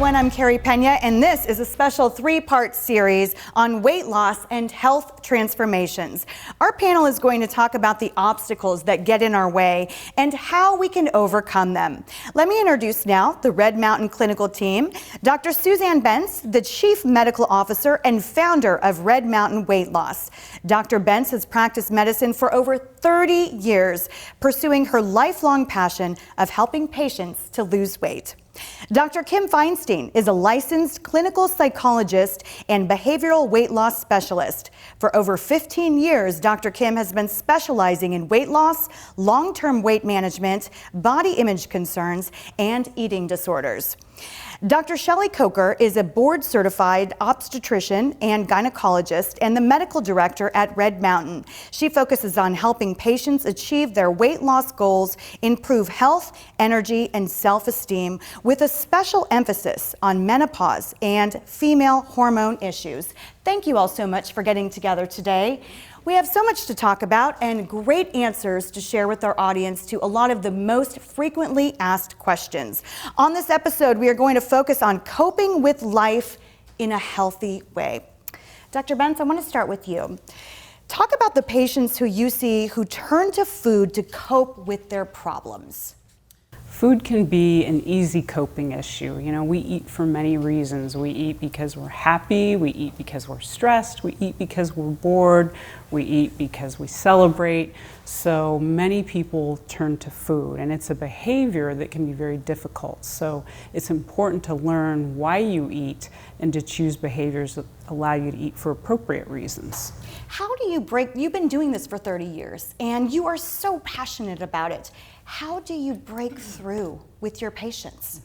everyone, I'm Carey Pena, and this is a special three-part series on weight loss and health transformations. Our panel is going to talk about the obstacles that get in our way and how we can overcome them. Let me introduce now the Red Mountain Clinical Team, Dr. Suzanne Bentz, the Chief Medical Officer and founder of Red Mountain Weight Loss. Dr. Bentz has practiced medicine for over 30 years, pursuing her lifelong passion of helping patients to lose weight. Dr. Kim Feinstein is a licensed clinical psychologist and behavioral weight loss specialist. For over 15 years, Dr. Kim has been specializing in weight loss, long-term weight management, body image concerns, and eating disorders. Dr. Shelley Coker is a board-certified obstetrician and gynecologist and the medical director at Red Mountain. She focuses on helping patients achieve their weight loss goals, improve health, energy, and self-esteem, with a special emphasis on menopause and female hormone issues. Thank you all so much for getting together today. We have so much to talk about and great answers to share with our audience to a lot of the most frequently asked questions. On this episode, we are going to focus on coping with life in a healthy way. Dr. Bentz, I want to start with you. Talk about the patients who you see who turn to food to cope with their problems. Food can be an easy coping issue. You know, we eat for many reasons. We eat because we're happy, we eat because we're stressed, we eat because we're bored, we eat because we celebrate. So many people turn to food, and it's a behavior that can be very difficult. So it's important to learn why you eat and to choose behaviors that allow you to eat for appropriate reasons. How do you break, you've been doing this for 30 years, and you are so passionate about it. How do you break through with your patients?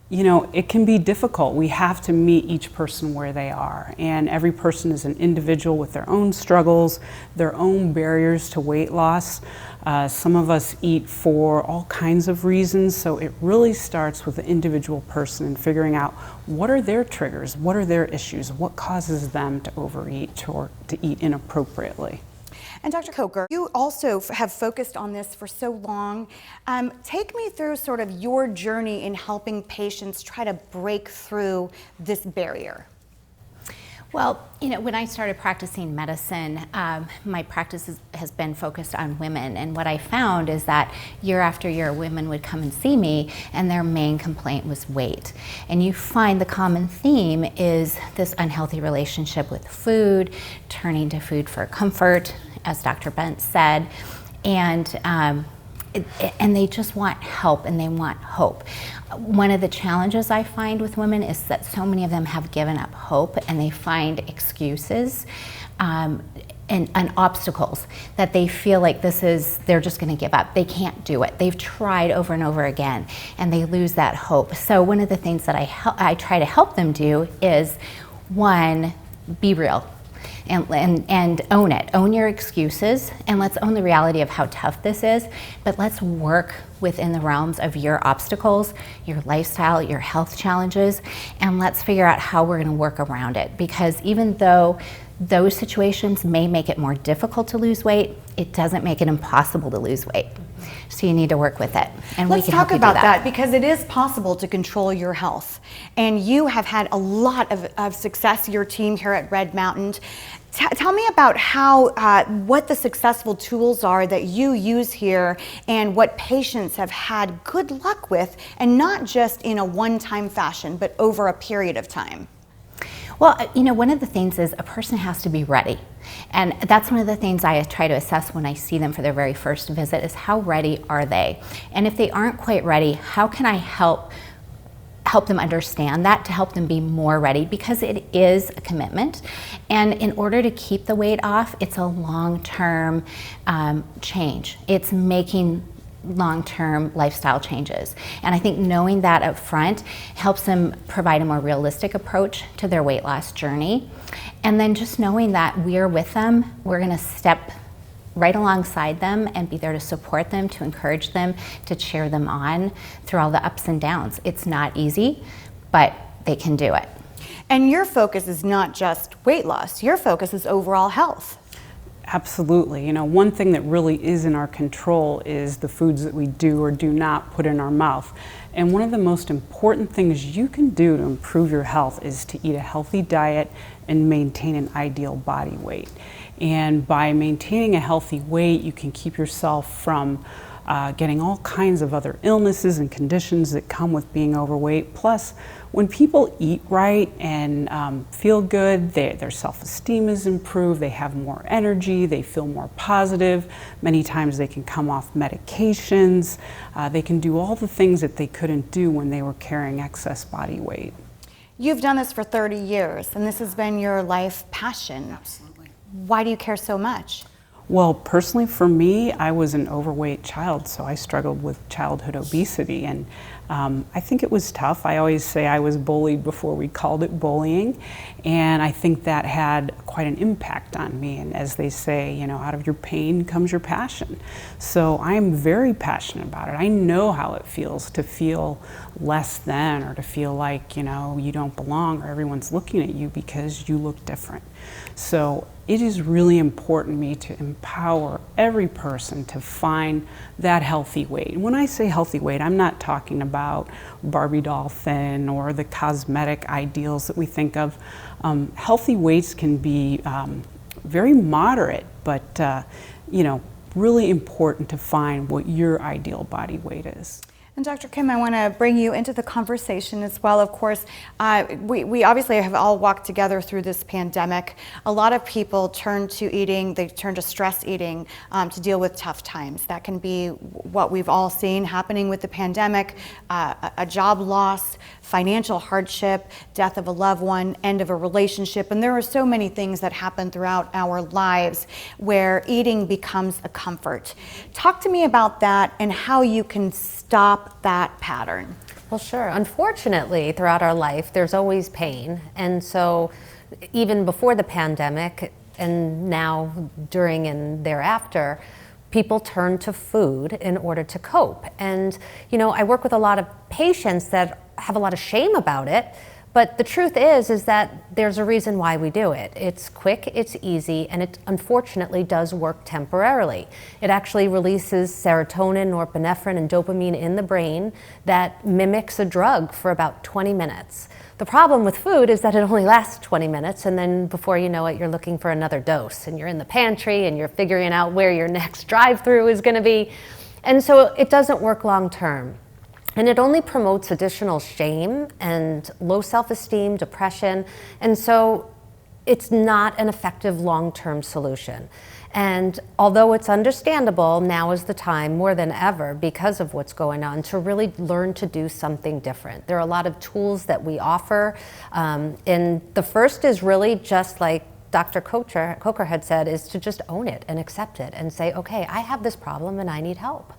You know, it can be difficult. We have to meet each person where they are, and every person is an individual with their own struggles, their own barriers to weight loss. Some of us eat for all kinds of reasons, so it really starts with the individual person and figuring out what are their triggers, what are their issues, what causes them to overeat or to eat inappropriately. And Dr. Coker, you also have focused on this for so long. Take me through sort of your journey in helping patients try to break through this barrier. Well, you know, when I started practicing medicine, my practice has been focused on women, and what I found is that year after year, women would come and see me, and their main complaint was weight. And you find the common theme is this unhealthy relationship with food, turning to food for comfort, as Dr. Bentz said, and they just want help and they want hope. One of the challenges I find with women is that so many of them have given up hope, and they find excuses and obstacles that they feel like they're just going to give up. They can't do it. They've tried over and over again, and they lose that hope. So one of the things that I try to help them do is, one, be real. And own it. Own your excuses, and let's own the reality of how tough this is, but let's work within the realms of your obstacles, your lifestyle, your health challenges, and let's figure out how we're going to work around it. Because even though those situations may make it more difficult to lose weight, it doesn't make it impossible to lose weight. So you need to work with it, and let's we can help talk you do about that, because it is possible to control your health, and you have had a lot of success, your team here at Red Mountain. Tell me about how what the successful tools are that you use here, and what patients have had good luck with, and not just in a one-time fashion, but over a period of time. Well, you know, one of the things is a person has to be ready. And that's one of the things I try to assess when I see them for their very first visit, is how ready are they? And if they aren't quite ready, how can I help them understand that, to help them be more ready? Because it is a commitment. And in order to keep the weight off, it's a long-term change. It's making long-term lifestyle changes. And I think knowing that up front helps them provide a more realistic approach to their weight loss journey. And then just knowing that we're with them, we're going to step right alongside them and be there to support them, to encourage them, to cheer them on through all the ups and downs. It's not easy, but they can do it. And your focus is not just weight loss, your focus is overall health. Absolutely. One thing that really is in our control is the foods that we do or do not put in our mouth. And one of the most important things you can do to improve your health is to eat a healthy diet and maintain an ideal body weight. And by maintaining a healthy weight, you can keep yourself from getting all kinds of other illnesses and conditions that come with being overweight. Plus, when people eat right and feel good, their self-esteem is improved, they have more energy, they feel more positive. Many times they can come off medications. They can do all the things that they couldn't do when they were carrying excess body weight. You've done this for 30 years, and this has been your life passion. Absolutely. Why do you care so much? Well, personally for me, I was an overweight child, so I struggled with childhood obesity, and I think it was tough. I always say I was bullied before we called it bullying, and I think that had quite an impact on me. And as they say, out of your pain comes your passion. So I am very passionate about it. I know how it feels to feel less than, or to feel like, you don't belong, or everyone's looking at you because you look different. So it is really important to me to empower every person to find that healthy weight. And when I say healthy weight, I'm not talking about Barbie doll thin or the cosmetic ideals that we think of. Healthy weights can be very moderate, but really important to find what your ideal body weight is. And Dr. Kim, I want to bring you into the conversation as well. Of course, we obviously have all walked together through this pandemic. A lot of people turn to eating, they turn to stress eating to deal with tough times. That can be what we've all seen happening with the pandemic, a job loss, financial hardship, death of a loved one, end of a relationship. And there are so many things that happen throughout our lives where eating becomes a comfort. Talk to me about that and how you can stop that pattern. Well, sure. Unfortunately, throughout our life, there's always pain. And so even before the pandemic and now during and thereafter, people turn to food in order to cope. And, I work with a lot of patients that have a lot of shame about it. But the truth is that there's a reason why we do it. It's quick, it's easy, and it unfortunately does work temporarily. It actually releases serotonin, norepinephrine, and dopamine in the brain that mimics a drug for about 20 minutes. The problem with food is that it only lasts 20 minutes, and then before you know it, you're looking for another dose, and you're in the pantry, and you're figuring out where your next drive-through is gonna be. And so it doesn't work long term. And it only promotes additional shame and low self-esteem, depression, and so it's not an effective long-term solution. And although it's understandable, now is the time more than ever because of what's going on to really learn to do something different. There are a lot of tools that we offer, and the first is really just like Dr. Coker had said, is to just own it and accept it and say, okay, I have this problem and I need help.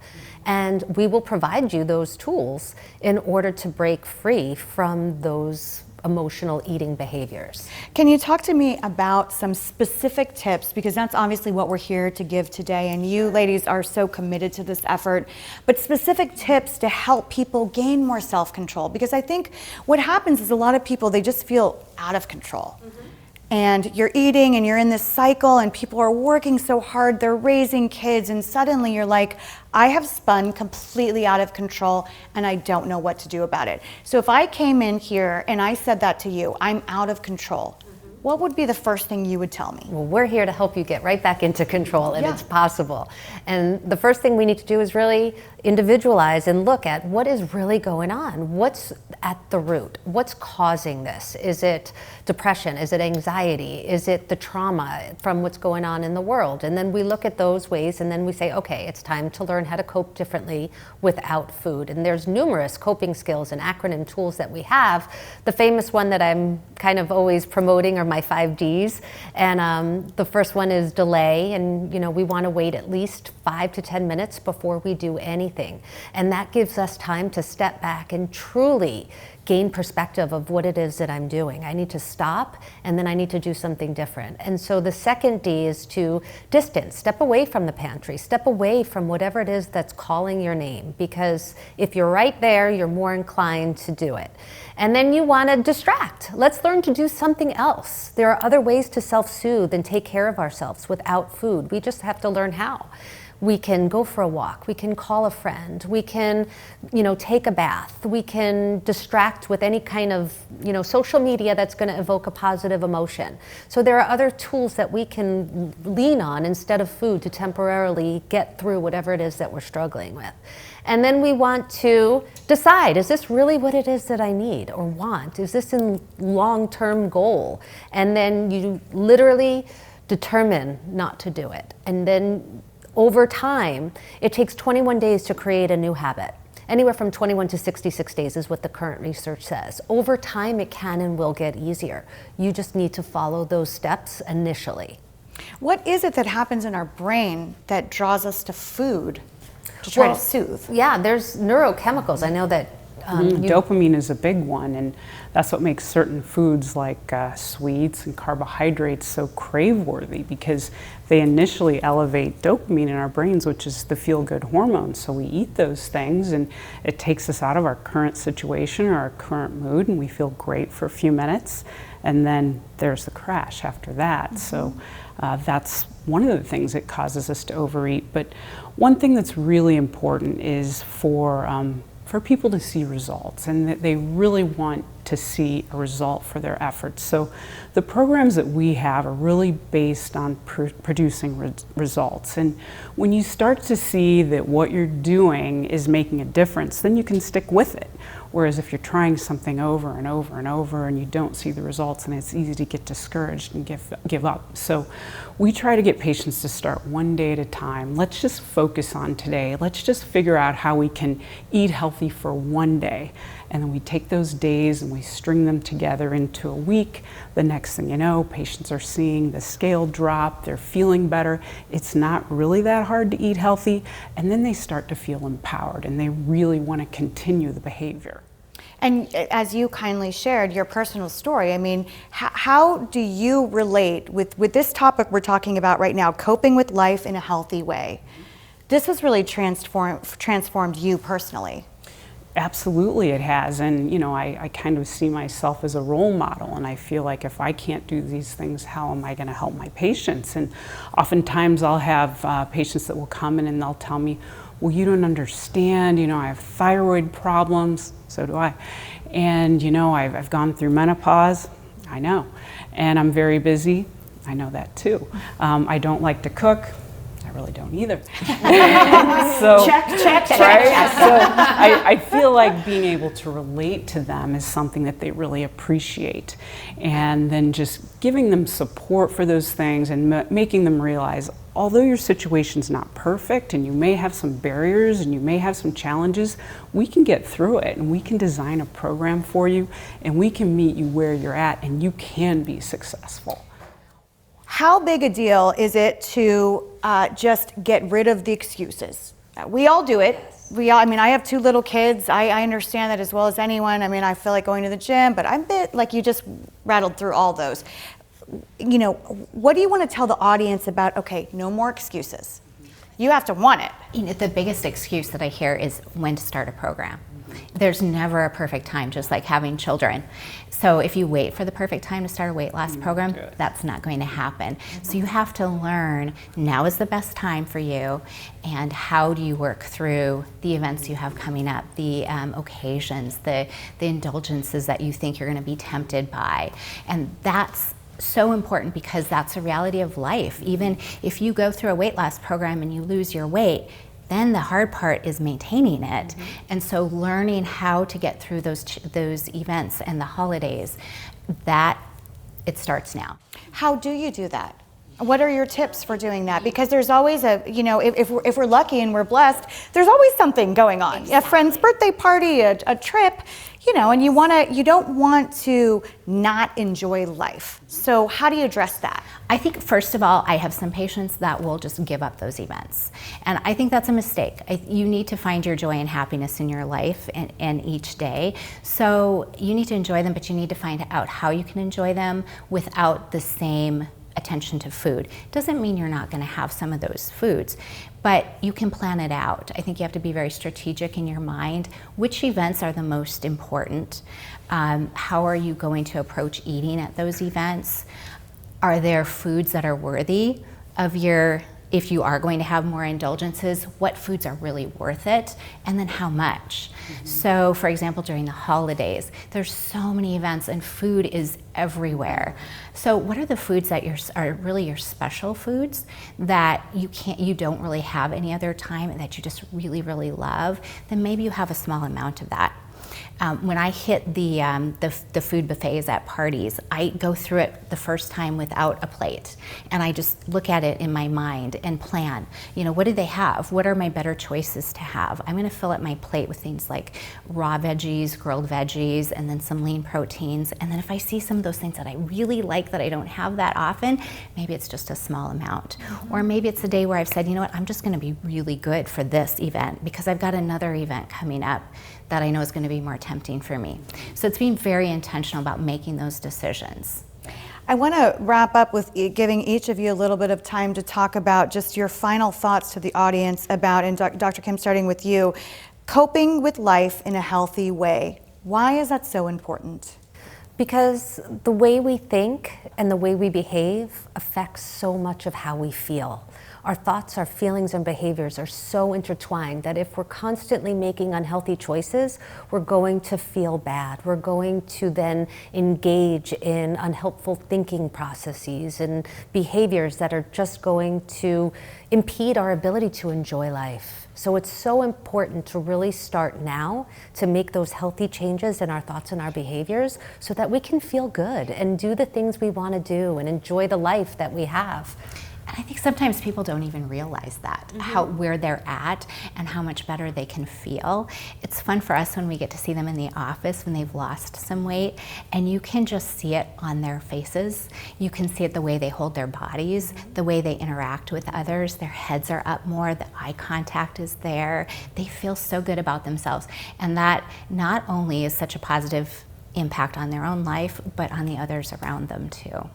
And we will provide you those tools in order to break free from those emotional eating behaviors. Can you talk to me about some specific tips, because that's obviously what we're here to give today, and you ladies are so committed to this effort, but specific tips to help people gain more self-control, because I think what happens is a lot of people, they just feel out of control. And you're eating and you're in this cycle and people are working so hard, they're raising kids, and suddenly you're like, I have spun completely out of control and I don't know what to do about it. So if I came in here and I said that to you, I'm out of control, what would be the first thing you would tell me? Well, we're here to help you get right back into control, and it's possible. And the first thing we need to do is really individualize and look at what is really going on. What's at the root? What's causing this? Is it depression? Is it anxiety? Is it the trauma from what's going on in the world? And then we look at those ways and then we say, okay, it's time to learn how to cope differently without food. And there's numerous coping skills and acronym tools that we have. The famous one that I'm kind of always promoting are my 5 Ds. And the first one is delay. And we want to wait at least 5 to 10 minutes before we do anything. And that gives us time to step back and truly gain perspective of what it is that I'm doing. I need to stop, and then I need to do something different. And so the second D is to distance, step away from the pantry, step away from whatever it is that's calling your name, because if you're right there, you're more inclined to do it. And then you want to distract. Let's learn to do something else. There are other ways to self-soothe and take care of ourselves without food. We just have to learn how. We can go for a walk, we can call a friend, we can, take a bath, we can distract with any kind of, social media that's going to evoke a positive emotion. So there are other tools that we can lean on instead of food to temporarily get through whatever it is that we're struggling with. And then we want to decide, is this really what it is that I need or want? Is this a long-term goal? And then you literally determine not to do it. And then over time, it takes 21 days to create a new habit. Anywhere from 21 to 66 days is what the current research says. Over time, it can and will get easier. You just need to follow those steps initially. What is it that happens in our brain that draws us to food to try to soothe? Yeah, there's neurochemicals. I know that dopamine is a big one, and that's what makes certain foods like sweets and carbohydrates so crave-worthy, because they initially elevate dopamine in our brains, which is the feel-good hormone. So we eat those things, and it takes us out of our current situation or our current mood, and we feel great for a few minutes, and then there's the crash after that. Mm-hmm. So that's one of the things that causes us to overeat. But one thing that's really important is for people to see results, and that they really want to see a result for their efforts. So the programs that we have are really based on producing results. And when you start to see that what you're doing is making a difference, then you can stick with it. Whereas if you're trying something over and over and over and you don't see the results, and it's easy to get discouraged and give up. So we try to get patients to start one day at a time. Let's just focus on today. Let's just figure out how we can eat healthy for one day. And then we take those days and we string them together into a week. The next thing you know, patients are seeing the scale drop, they're feeling better. It's not really that hard to eat healthy. And then they start to feel empowered and they really want to continue the behavior. And as you kindly shared your personal story, I mean, how do you relate with this topic we're talking about right now, coping with life in a healthy way? This has really transformed you personally. Absolutely it has, and I kind of see myself as a role model, and I feel like if I can't do these things, how am I going to help my patients? And oftentimes I'll have patients that will come in and they'll tell me, well, you don't understand, I have thyroid problems, so do I, and I've gone through menopause, I know, and I'm very busy, I know that too. I don't like to cook, really don't either. So, check. Right? So I feel like being able to relate to them is something that they really appreciate. And then just giving them support for those things and making them realize, although your situation's not perfect and you may have some barriers and you may have some challenges, we can get through it and we can design a program for you and we can meet you where you're at and you can be successful. How big a deal is it to just get rid of the excuses? We all do it. I have 2 little kids. I understand that as well as anyone. I feel like going to the gym, but I'm a bit like you just rattled through all those. What do you want to tell the audience about, okay, no more excuses? You have to want it. The biggest excuse that I hear is when to start a program. There's never a perfect time, just like having children. So if you wait for the perfect time to start a weight loss program, that's not going to happen. So you have to learn now is the best time for you, and how do you work through the events you have coming up, the occasions, the indulgences that you think you're going to be tempted by. And that's so important because that's a reality of life. Even if you go through a weight loss program and you lose your weight, then the hard part is maintaining it. Mm-hmm. And so learning how to get through those events and the holidays, that it starts now. How do you do that? What are your tips for doing that? Because there's always if we're lucky and we're blessed, there's always something going on. Exactly. A friend's birthday party, a trip, and you don't want to not enjoy life. So how do you address that? I think, first of all, I have some patients that will just give up those events. And I think that's a mistake. You need to find your joy and happiness in your life and each day. So you need to enjoy them, but you need to find out how you can enjoy them without the same attention to food. Doesn't mean you're not going to have some of those foods, but you can plan it out. I think you have to be very strategic in your mind. Which events are the most important? How are you going to approach eating at those events? Are there foods that are worthy of if you are going to have more indulgences, what foods are really worth it, and then how much? So, for example, during the holidays, there's so many events and food is everywhere. So what are the foods that are really your special foods that you don't really have any other time and that you just really, really love? Then maybe you have a small amount of that. When I hit the food buffets at parties, I go through it the first time without a plate, and I just look at it in my mind and plan. What do they have? What are my better choices to have? I'm going to fill up my plate with things like raw veggies, grilled veggies, and then some lean proteins. And then if I see some of those things that I really like that I don't have that often, maybe it's just a small amount. Or maybe it's a day where I've said, you know what, I'm just going to be really good for this event because I've got another event coming up that I know is going to be more tempting for me. So it's being very intentional about making those decisions. I want to wrap up with giving each of you a little bit of time to talk about just your final thoughts to the audience about, and Dr. Kim, starting with you, coping with life in a healthy way. Why is that so important? Because the way we think and the way we behave affects so much of how we feel. Our thoughts, our feelings, and behaviors are so intertwined that if we're constantly making unhealthy choices, we're going to feel bad. We're going to then engage in unhelpful thinking processes and behaviors that are just going to impede our ability to enjoy life. So it's so important to really start now to make those healthy changes in our thoughts and our behaviors so that we can feel good and do the things we want to do and enjoy the life that we have. And I think sometimes people don't even realize that, where they're at and how much better they can feel. It's fun for us when we get to see them in the office when they've lost some weight, and you can just see it on their faces. You can see it the way they hold their bodies, the way they interact with others. Their heads are up more, the eye contact is there. They feel so good about themselves. And that not only is such a positive impact on their own life, but on the others around them too.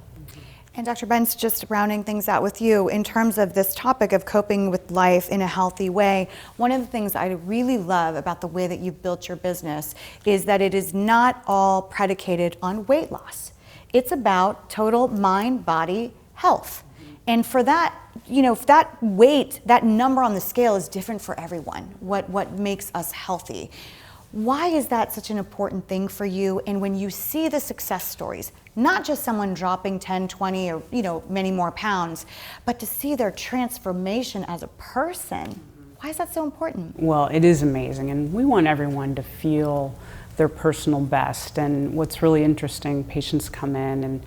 And Dr. Benz, just rounding things out with you, in terms of this topic of coping with life in a healthy way, one of the things I really love about the way that you've built your business is that it is not all predicated on weight loss. It's about total mind, body, health. And for that, that weight, that number on the scale is different for everyone, what makes us healthy. Why is that such an important thing for you? And when you see the success stories, not just someone dropping 10, 20, or many more pounds, but to see their transformation as a person, why is that so important? Well, it is amazing, and we want everyone to feel their personal best. And what's really interesting, patients come in and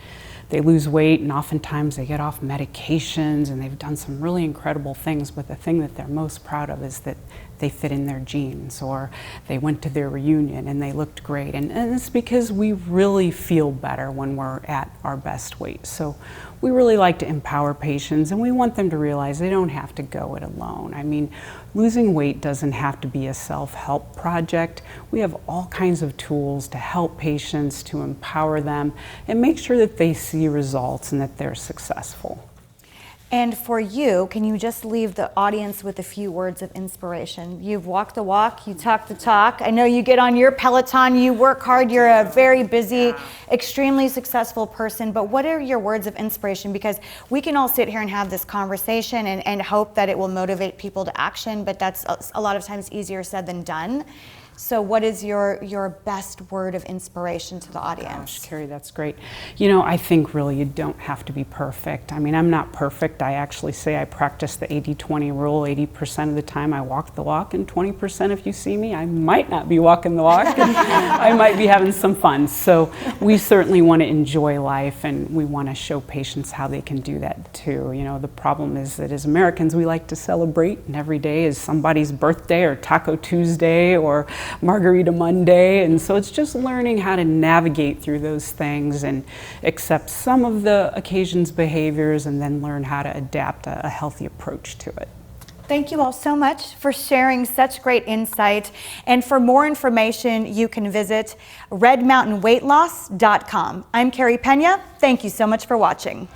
they lose weight, and oftentimes they get off medications and they've done some really incredible things, but the thing that they're most proud of is that they fit in their jeans, or they went to their reunion and they looked great. And it's because we really feel better when we're at our best weight. So we really like to empower patients, and we want them to realize they don't have to go it alone. I mean, losing weight doesn't have to be a self-help project. We have all kinds of tools to help patients, to empower them, and make sure that they see results and that they're successful. And for you, can you just leave the audience with a few words of inspiration? You've walked the walk, you talk the talk. I know you get on your Peloton, you work hard, you're a very busy, extremely successful person, but what are your words of inspiration? Because we can all sit here and have this conversation and hope that it will motivate people to action, but that's a lot of times easier said than done. So what is your best word of inspiration to the audience? Gosh, Carey, that's great. You know, I think really you don't have to be perfect. I mean, I'm not perfect. I actually say I practice the 80-20 rule. 80% of the time I walk the walk, and 20% if you see me, I might not be walking the walk. I might be having some fun. So we certainly want to enjoy life, and we want to show patients how they can do that too. You know, the problem is that as Americans, we like to celebrate, and every day is somebody's birthday or Taco Tuesday or Margarita Monday, and so it's just learning how to navigate through those things and accept some of the occasion's behaviors and then learn how to adapt a healthy approach to it. Thank you all so much for sharing such great insight. And for more information, you can visit redmountainweightloss.com. I'm Carey Pena. Thank you so much for watching.